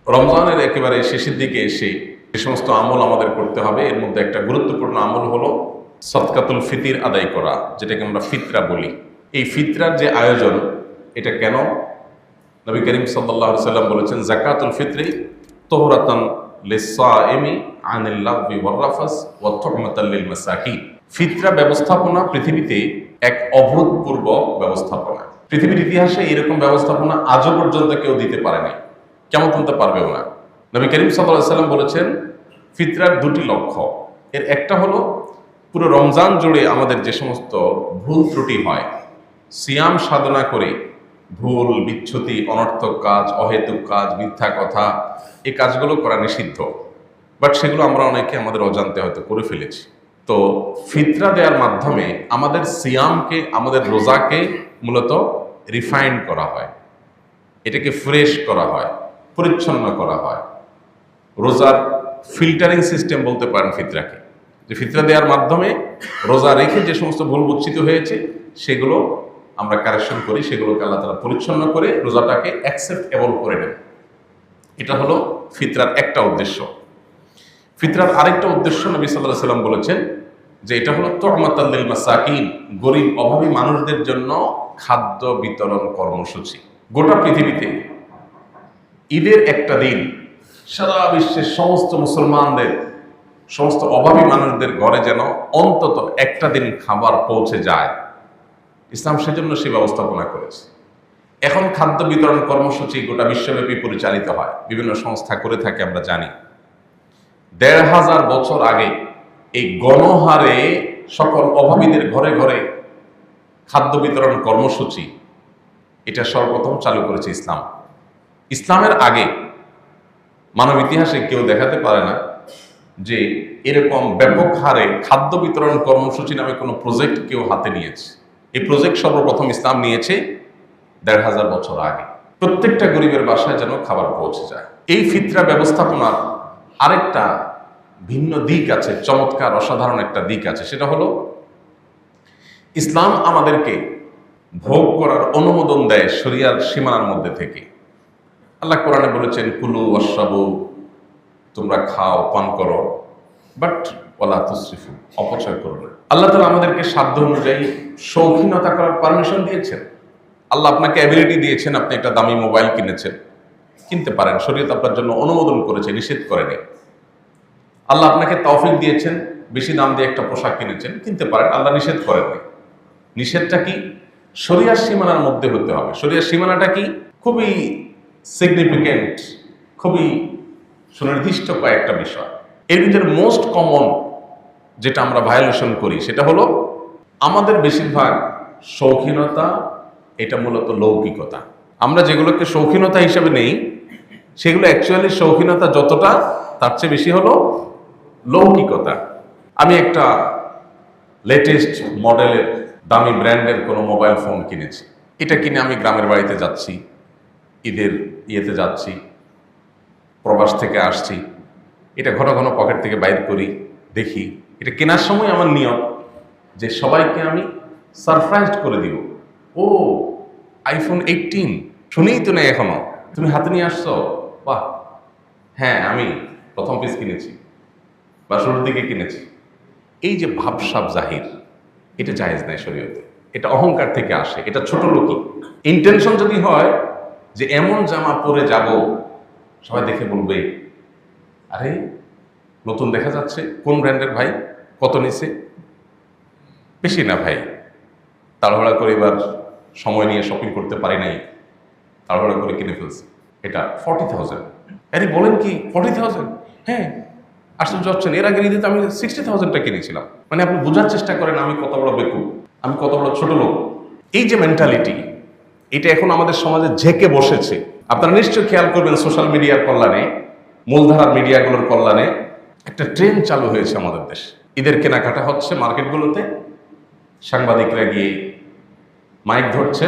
রমজানের একেবারে শেষের দিকে এসে যে সমস্ত আমল আমাদের করতে হবে, এর মধ্যে একটা গুরুত্বপূর্ণ আমল হলো সদকাতুল ফিতির আদায় করা, যেটাকে আমরা ফিতরা বলি। এই ফিতরার যে আয়োজন, এটা কেন? নবী করিম সাল্লাল্লাহু আলাইহি সাল্লাম বলেছেন, যাকাতুল ফিতরি তুহরাতান লিস-সাইমি আনিল লাগবি ওয়ার রাফাস ওয়া তুহমাতাল লিল মাসাকিন। ফিতরা ব্যবস্থাপনা পৃথিবীতে এক অভূতপূর্ব ব্যবস্থাপনা। পৃথিবীর ইতিহাসে এরকম ব্যবস্থাপনা আজও পর্যন্ত কেউ দিতে পারে নাই, কেমন করতে পারবেও না। নবী করিম সাল্লাল্লাহু আলাইহি সাল্লাম বলেছেন, ফিতরার দুটি লক্ষ্য। এর একটা হলো পুরো রমজান জুড়ে আমাদের যে সমস্ত ভুল ত্রুটি হয়, সিয়াম সাধনা করে ভুল, বিচ্যুতি, অনর্থক কাজ, অহেতুক কাজ, মিথ্যা কথা, এই কাজগুলো করা নিষিদ্ধ, বাট সেগুলো আমরা অনেকে আমাদের অজান্তে হয়তো করে ফেলেছি। তো ফিতরা দেওয়ার মাধ্যমে আমাদের সিয়ামকে, আমাদের রোজাকে মূলত রিফাইন্ড করা হয়, এটাকে ফ্রেশ করা হয়, পরিচ্ছন্ন করা হয়। রোজার ফিল্টারিং সিস্টেম বলতে পারেন ফিতরাকে, যে ফিতরা দেওয়ার মাধ্যমে রোজা রেখে যে সমস্ত ভুল বুচ্ছিত হয়েছে সেগুলো আমরা কারেকশন করি, সেগুলোকে আল্লাহ তাআলা পরিচ্ছন্ন করে রোজাটাকে অ্যাকসেপ্টেবল করে নেন। এটা হলো ফিতরার একটা উদ্দেশ্য। ফিতরার আরেকটা উদ্দেশ্য নবী সাল্লাল্লাহু আলাইহি সাল্লাম বলেছেন যে এটা হলো তুহমাতাল লিল মাসাকিন, গরিব অভাবী মানুষদের জন্য খাদ্য বিতরণ কর্মসূচি। গোটা পৃথিবীতে ঈদের একটা দিন সারা বিশ্বের সমস্ত মুসলমানদের, সমস্ত অভাবী মানুষদের ঘরে যেন অন্তত একটা দিন খাবার পৌঁছে যায়, ইসলাম সেজন্য সে ব্যবস্থাপনা করেছে। এখন খাদ্য বিতরণ কর্মসূচি গোটা বিশ্বব্যাপী পরিচালিত হয়, বিভিন্ন সংস্থা করে থাকে, আমরা জানি। ১৫০০ বছর আগে এই গণহারে সকল অভাবীদের ঘরে ঘরে খাদ্য বিতরণ কর্মসূচি, এটা সর্বপ্রথম চালু করেছে ইসলাম। ইসলামের আগে মানব ইতিহাসে কেউ দেখাতে পারে না যে এরকম ব্যাপক হারে খাদ্য বিতরণ কর্মসূচি নামে কোনো প্রজেক্ট কেউ হাতে নিয়েছে। এই প্রজেক্ট সর্বপ্রথম ইসলাম নিয়েছে ১৫০০ বছর আগে। প্রত্যেকটা গরিবের বাসায় যেন খাবার পৌঁছে যায়। এই ফিতরা ব্যবস্থাপনার আরেকটা ভিন্ন দিক আছে, চমৎকার অসাধারণ একটা দিক আছে। সেটা হলো ইসলাম আমাদেরকে ভোগ করার অনুমোদন দেয় শরিয়ার সীমানার মধ্যে থেকে। আল্লাহ কোরআনে বলেছেন, কুলু ওয়াশরাবু, তোমরা খাও, পান করো, বাট ওয়ালা তুসরিফু, অপচয় করো না। আল্লাহ তাআলা আমাদেরকে সাধ্য অনুযায়ী শৌখিনতা করার পারমিশন দিয়েছেন। আল্লাহ আপনাকে অ্যাবিলিটি দিয়েছেন, আপনি একটা দামি মোবাইল কিনেছেন, কিনতে পারেন, শরীয়ত আপনার জন্য অনুমোদন করেছে, নিষেধ করেনি। আল্লাহ আপনাকে তৌফিক দিয়েছেন, বেশি দাম দিয়ে একটা পোশাক কিনেছেন, কিনতে পারেন, আল্লাহ নিষেধ করেননি। নিষেধটা কি? শরিয়ার সীমানার মধ্যে হতে হবে। শরিয়ার সীমানাটা কি? খুবই সিগনিফিকেন্ট, খুবই সুনির্দিষ্ট কয়েকটা বিষয়। এর ভিতরে মোস্ট কমন যেটা আমরা ভায়োলেশন করি সেটা হলো আমাদের বেশিরভাগ শৌখিনতা, এটা মূলত লৌকিকতা। আমরা যেগুলোকে শৌখিনতা হিসেবে নেই, সেগুলো অ্যাকচুয়ালি শৌখিনতা যতটা, তার চেয়ে বেশি হলো লৌকিকতা। আমি একটা লেটেস্ট মডেলের দামি ব্র্যান্ডের কোনো মোবাইল ফোন কিনেছি। এটা কিনে আমি গ্রামের বাড়িতে যাচ্ছি, ঈদের ইয়েতে যাচ্ছি, প্রবাস থেকে আসছি, এটা ঘন ঘন পকেট থেকে বাইর করি, দেখি। এটা কেনার সময় আমার নিয়ম যে সবাইকে আমি সারপ্রাইজড করে দিব। ও, আইফোন 18 শুনেই তো নেই এখনো, তুমি হাতে নিয়ে আসছো, বাহ। হ্যাঁ, আমি প্রথম পিস কিনেছি বা শুরুর দিকে কিনেছি। এই যে ভাবসাব জাহির, এটা জায়েজ নাই শরীয়তে। এটা অহংকার থেকে আসে, এটা ছোট লোকই। ইন্টেনশন যদি হয় যে এমন জামা পরে যাব সবাই দেখে বলবে, আরে নতুন দেখা যাচ্ছে, কোন ব্র্যান্ডের ভাই, কত নিছে? বেশি না ভাই, তাড়াহুড়া করে এবার সময় নিয়ে শপিং করতে পারি নাই, তাড়াহুড়া করে কিনে ফেলছি, এটা 40,000। আরে বলেন কি 40,000? হ্যাঁ, আশ্চর্য হচ্ছেন, এর আগে ঈদে তো আমি 60,000টা কিনেছিলাম। মানে আপনি বোঝার চেষ্টা করেন আমি কত বড় বেকুব, আমি কত বড় ছোট লোক। এই যে মেন্টালিটি, এটা এখন আমাদের সমাজে ঝেঁকে বসেছে। আপনারা নিশ্চয়ই খেয়াল করবেন, সোশ্যাল মিডিয়ার কল্যাণে, মূলধারার মিডিয়াগুলোর কল্যাণে একটা ট্রেন্ড চালু হয়েছে আমাদের দেশে। ঈদের কেনাকাটা হচ্ছে মার্কেটগুলোতে, সাংবাদিকরা গিয়ে মাইক ধরছে,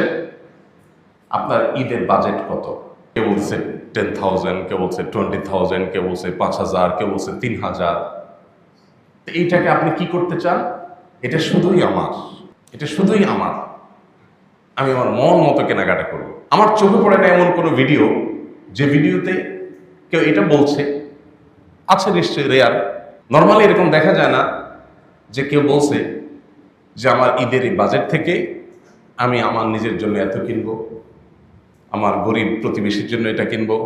আপনার ঈদের বাজেট কত? কেউ বলছে 10,000, কেউ বলছে 20,000, কেউ বলছে 5,000, কেউ বলছে 3,000। এইটাকে আপনি কি করতে চান? এটা শুধুই আমার, এটা শুধুই আমার, আমি আমার মন মতো কেনাকাটা করব। আমার চোখে পড়ে না এমন কোনো ভিডিও যে ভিডিওতে কেউ এটা বলছে, আছে নিশ্চয়ই, রেয়ার। নর্মালি এরকম দেখা যায় না যে কেউ বলছে যে আমার ঈদের এই বাজেট থেকে আমি আমার নিজের জন্য এত কিনবো, আমার গরিব প্রতিবেশীর জন্য এটা কিনবো,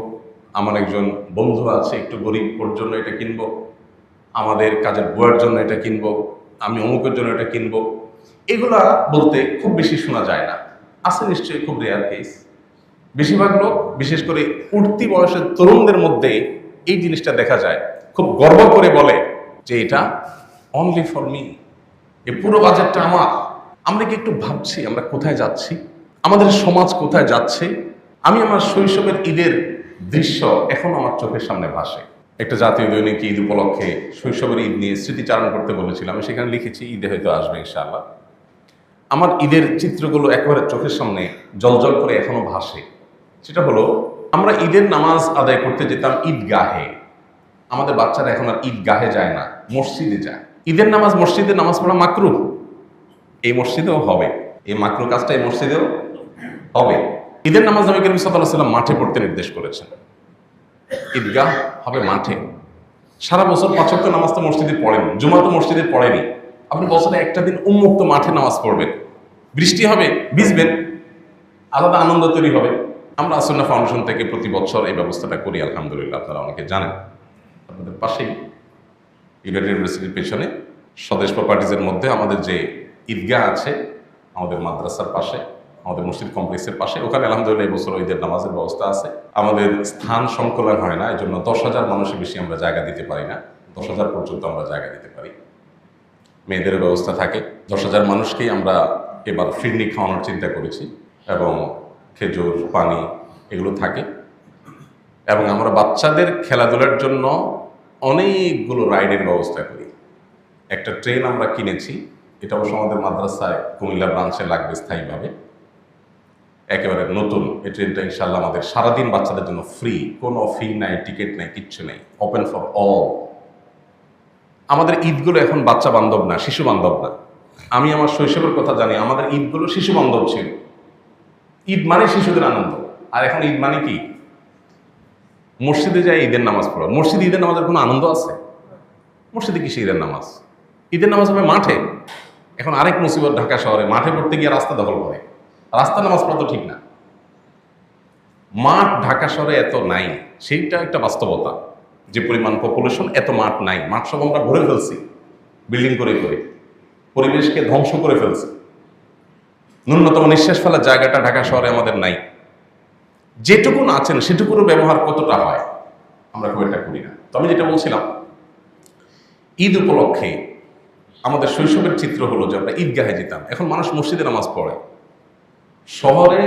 আমার একজন বন্ধু আছে একটু গরিব, ওর জন্য এটা কিনবো, আমাদের কাজের বউয়ের জন্য এটা কিনবো, আমি অমুকের জন্য এটা কিনবো। এগুলা বলতে খুব বেশি শোনা যায় না, আছে নিশ্চয়ই, খুব রেয়ার কেস। বেশিরভাগ লোক, বিশেষ করে উঠতি বয়সের তরুণদের মধ্যে এই জিনিসটা দেখা যায়, খুব গর্ব করে বলে যে এটা অনলি ফর মি, এই পুরো বাজেটটা আমার। আমরা কি একটু ভাবছি আমরা কোথায় যাচ্ছি, আমাদের সমাজ কোথায় যাচ্ছে? আমি আমার শৈশবের ঈদের দৃশ্য এখন আমার চোখের সামনে ভাসে। একটা জাতীয় দৈনিক ঈদ উপলক্ষে শৈশবের ঈদ নিয়ে স্মৃতিচারণ করতে বলেছিলাম, আমি সেখানে লিখেছি ঈদে হয়তো আসবে ইনশাআল্লাহ। আমার ঈদের চিত্রগুলো একেবারে চোখের সামনে জলজল করে এখনো ভাসে। সেটা হলো, আমরা ঈদের নামাজ আদায় করতে যেতাম ঈদগাহে। আমাদের বাচ্চারা এখন আর ঈদগাহে যায় না, মসজিদে যায়। ঈদের নামাজ, মসজিদে নামাজ পড়া মাকরুহ, এই মসজিদেও হবে, এই মাকরুহ কাজটা এই মসজিদেও হবে। ঈদের নামাজ নবী করিম সাল্লাল্লাহু আলাইহি ওয়াসাল্লাম মাঠে পড়তে নির্দেশ করেছেন, ঈদগাহ হবে মাঠে। সারা বছর 5 ওয়াক্ত নামাজ তো মসজিদে পড়েন, জুমা তো মসজিদে পড়েনি। আপনি বছরে একটা দিন উন্মুক্ত মাঠে নামাজ পড়বেন, বৃষ্টি হবে, ভিজবেন, আলাদা আনন্দ তৈরি হবে। আমরা আসন্না ফাউন্ডেশন থেকে প্রতি বছর এই ব্যবস্থাটা করি, আলহামদুলিল্লাহ। আপনারা অনেকে জানেন, আপনাদের পাশেই ইউনাইটেড ইউনিভার্সিটির পেছনে স্বদেশ প্রপার্টিজের মধ্যে আমাদের যে ঈদগাহ আছে, আমাদের মাদ্রাসার পাশে, আমাদের মসজিদ কমপ্লেক্সের পাশে, ওখানে আলহামদুলিল্লাহ এই বছর ঈদের নামাজের ব্যবস্থা আছে। আমাদের স্থান সংকলন হয় না, এই জন্য 10,000 মানুষের বেশি আমরা জায়গা দিতে পারি না, 10,000 পর্যন্ত আমরা জায়গা দিতে পারি। মেয়েদের ব্যবস্থা থাকে। 10,000 মানুষকেই আমরা এবার ফিরনি খাওয়ানোর চিন্তা করেছি, এবং খেজুর, পানি এগুলো থাকে। এবং আমরা বাচ্চাদের খেলাধুলার জন্য অনেকগুলো রাইডের ব্যবস্থা করি। একটা ট্রেন আমরা কিনেছি, এটা অবশ্য আমাদের মাদ্রাসায় কুমিল্লা ব্রাঞ্চে লাগবে স্থায়ীভাবে, একেবারে নতুন। এই ট্রেনটা ইনশাল্লাহ আমাদের সারাদিন বাচ্চাদের জন্য ফ্রি, কোনো ফি নাই, টিকিট নাই, কিচ্ছু নেই, ওপেন ফর অল। আমাদের ঈদগুলো এখন বাচ্চা বান্ধব না, শিশু বান্ধব না। আমি আমার শৈশবের কথা জানি, আমাদের ঈদগুলো শিশু বান্ধব ছিল। ঈদ মানে শিশুদের আনন্দ। আর এখন ঈদ মানে কি? মসজিদে যায় ঈদের নামাজ পড়া। মসজিদে ঈদের নামাজের কোনো আনন্দ আছে? মসজিদে কিসে ঈদের নামাজ? ঈদের নামাজ হবে মাঠে। এখন আরেক মুসিবত, ঢাকা শহরে মাঠে পড়তে গিয়ে রাস্তা দখল করে। রাস্তা নামাজ পড়া তো ঠিক না। মাঠ ঢাকা শহরে এত নাই, সেইটা একটা বাস্তবতা। যে পরিমাণ পপুলেশন, এত মাঠ নাই। মাঠ সব আমরা ভরে ফেলছি বিল্ডিং করে করে, পরিবেশকে ধ্বংস করে ফেলছি। ন্যূনতম নিঃশ্বাস ফেলার জায়গাটা ঢাকা শহরে আমাদের নাই। যেটুকুন আছেন সেটুকুরও ব্যবহার কতটা হয় আমরা খুব একটা করি না। তো আমি যেটা বলছিলাম, ঈদ উপলক্ষে আমাদের শৈশবের চিত্র হলো যে আমরা ঈদগাহে যেতাম। এখন মানুষ মসজিদে নামাজ পড়ে। শহরে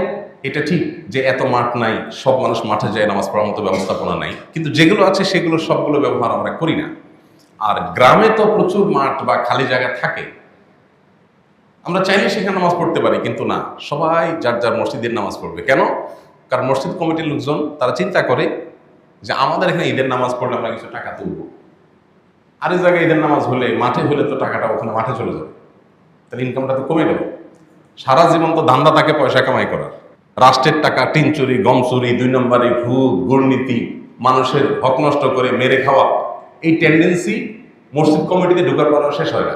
এটা ঠিক যে এত মাঠ নাই, সব মানুষ মাঠে যায় নামাজ পড়ার মতো ব্যবস্থাপনা নাই, কিন্তু যেগুলো আছে সেগুলো সবগুলো ব্যবহার আমরা করি না। আর গ্রামে তো প্রচুর মাঠ বা খালি জায়গা থাকে, আমরা চাইলে সেখানে নামাজ পড়তে পারি, কিন্তু না, সবাই যার যার মসজিদের নামাজ পড়বে। কেন? কারণ মসজিদ কমিটির লোকজন তারা চিন্তা করে যে আমাদের এখানে ঈদের নামাজ পড়লে আমরা কিছু টাকা তুলব, আর এই জায়গায় ঈদের নামাজ হলে, মাঠে হলে তো টাকাটা ওখানে মাঠে চলে যাবে, তাহলে ইনকামটা তো কমে যাবে। সারা জীবন তো ধান্দা তাকে পয়সা কামাই করার, রাষ্ট্রের টাকা টিন চুরি, গম চুরি, 2 নম্বরে ঘুষ, দুর্নীতি, মানুষের হক নষ্ট করে মেরে খাওয়া, এই টেন্ডেন্সি মসজিদ কমিটিতে ঢোকার পরও শেষ হয় না।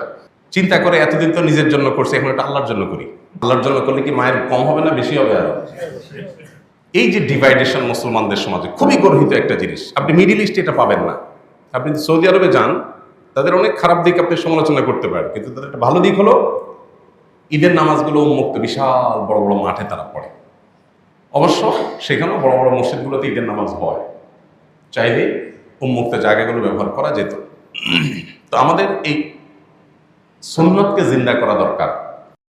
চিন্তা করে এতদিন তো নিজের জন্য করছে, এখন এটা আল্লাহর জন্য করি। আল্লাহর জন্য করলে কি মায়ের কম হবে না বেশি হবে? আর এই যে ডিভাইডেশন মুসলমানদের সমাজে খুবই গর্হিত একটা জিনিস। আপনি মিডিল ইস্টে এটা পাবেন না। আপনি সৌদি আরবে যান, তাদের অনেক খারাপ দিক আপনি সমালোচনা করতে পারেন, কিন্তু তাদের একটা ভালো দিক হলো ঈদের নামাজগুলো উন্মুক্ত, বিশাল বড় বড় মাঠে তারা পড়ে। অবশ্য সেখানেও বড় বড় মসজিদগুলোতে ঈদের নামাজ হয়, চাইলে উন্মুক্ত জায়গাগুলো ব্যবহার করা যেত। তো আমাদের এই সুন্নতকে জিন্দা করা দরকার।